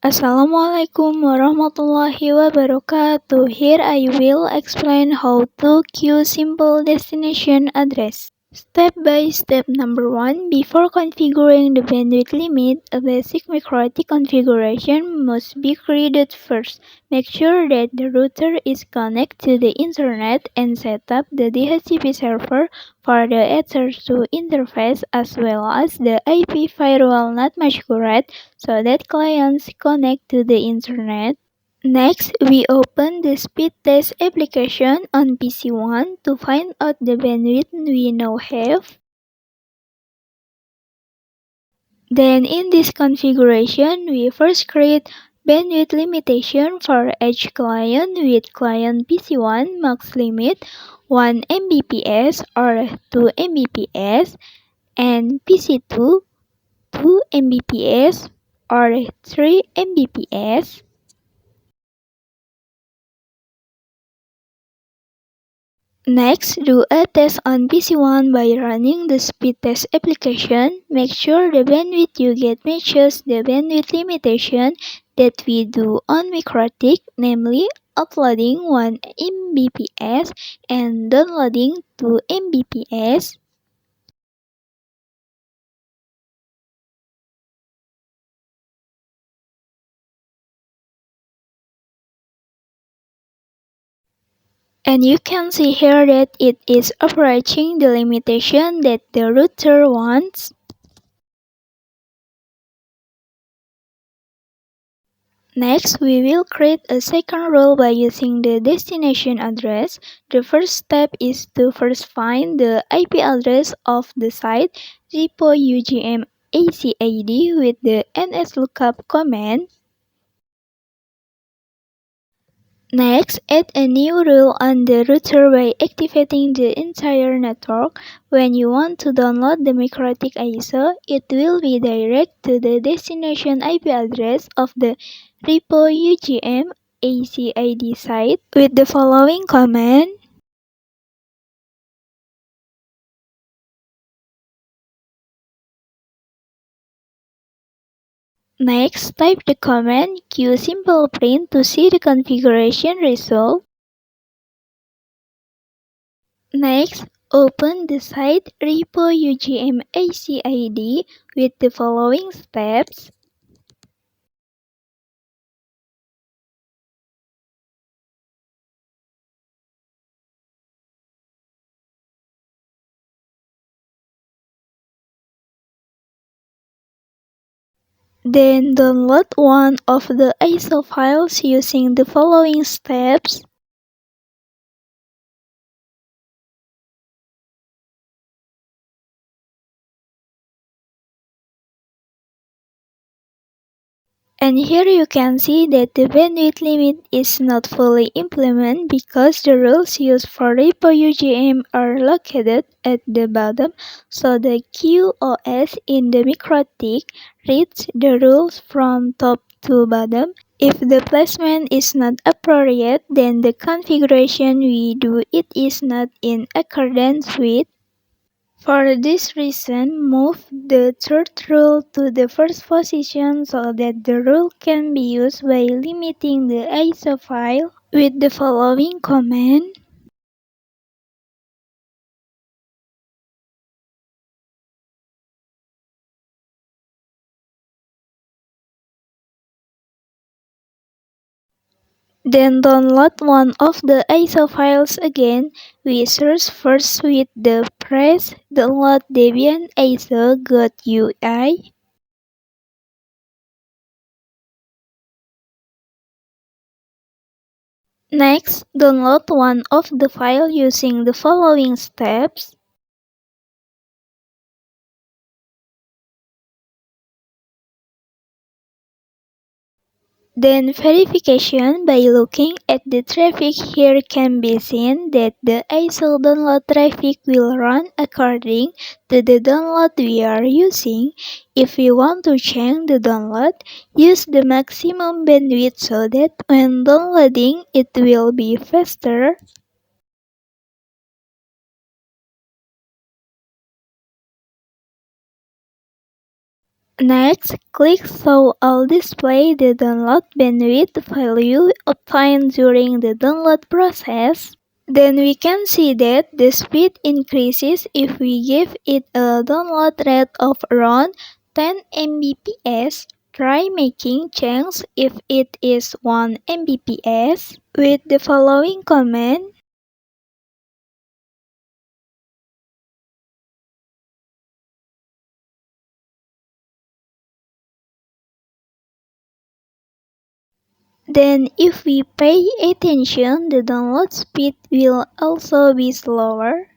Assalamualaikum warahmatullahi wabarakatuh. Here I will explain how to queue simple destination address. Step by step number 1. Before configuring the bandwidth limit, a basic MikroTik configuration must be created first. Make sure that the router is connected to the internet and set up the DHCP server for the Ether2 interface as well as the IP firewall not masquerade so that clients connect to the internet. Next, we open the speed test application on PC1 to find out the bandwidth we now have. Then in this configuration, we first create bandwidth limitation for each client with client PC1 max limit 1 Mbps or 2 Mbps and PC2 2 Mbps or 3 Mbps. Next, do a test on PC1 by running the speed test application. Make sure the bandwidth you get matches the bandwidth limitation that we do on MikroTik, namely uploading 1 Mbps and downloading 2 Mbps. And you can see here that it is approaching the limitation that the router wants. Next, we will create a second rule by using the destination address. The first step is to first find the IP address of the site repo UGM ACID with the nslookup command. Next, add a new rule on the router by activating the entire network. When you want to download the MikroTik ISO, it will be direct to the destination IP address of the repo UGM ACID site with the following command. Next, type the command qSimplePrint to see the configuration result. Next, open the site repo UGM ACID with the following steps. Then download one of the ISO files using the following steps. And here you can see that the bandwidth limit is not fully implemented because the rules used for repo UGM are located at the bottom, so the QoS in the MikroTik reads the rules from top to bottom. If the placement is not appropriate, then the configuration we do it is not in accordance with. For this reason, move the third rule to the first position so that the rule can be used by limiting the ISO file with the following command. Then download one of the ISO files again. We search first with the press download Debian ISO.UI. Next, download one of the file using the following steps. Then verification by looking at the traffic. Here can be seen that the ISO download traffic will run according to the download we are using. If you want to change the download, use the maximum bandwidth so that when downloading it will be faster. Next, click Show All display the download bandwidth value obtained during the download process. Then we can see that the speed increases if we give it a download rate of around 10 Mbps. Try making change if it is 1 Mbps with the following command. Then if we pay attention, the download speed will also be slower.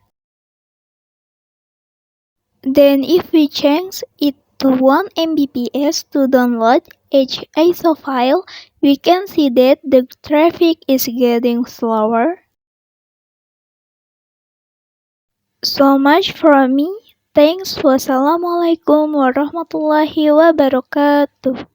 Then if we change it to 1 Mbps to download each ISO file, we can see that the traffic is getting slower. So much from me. Thanks. Wassalamualaikum warahmatullahi wabarakatuh.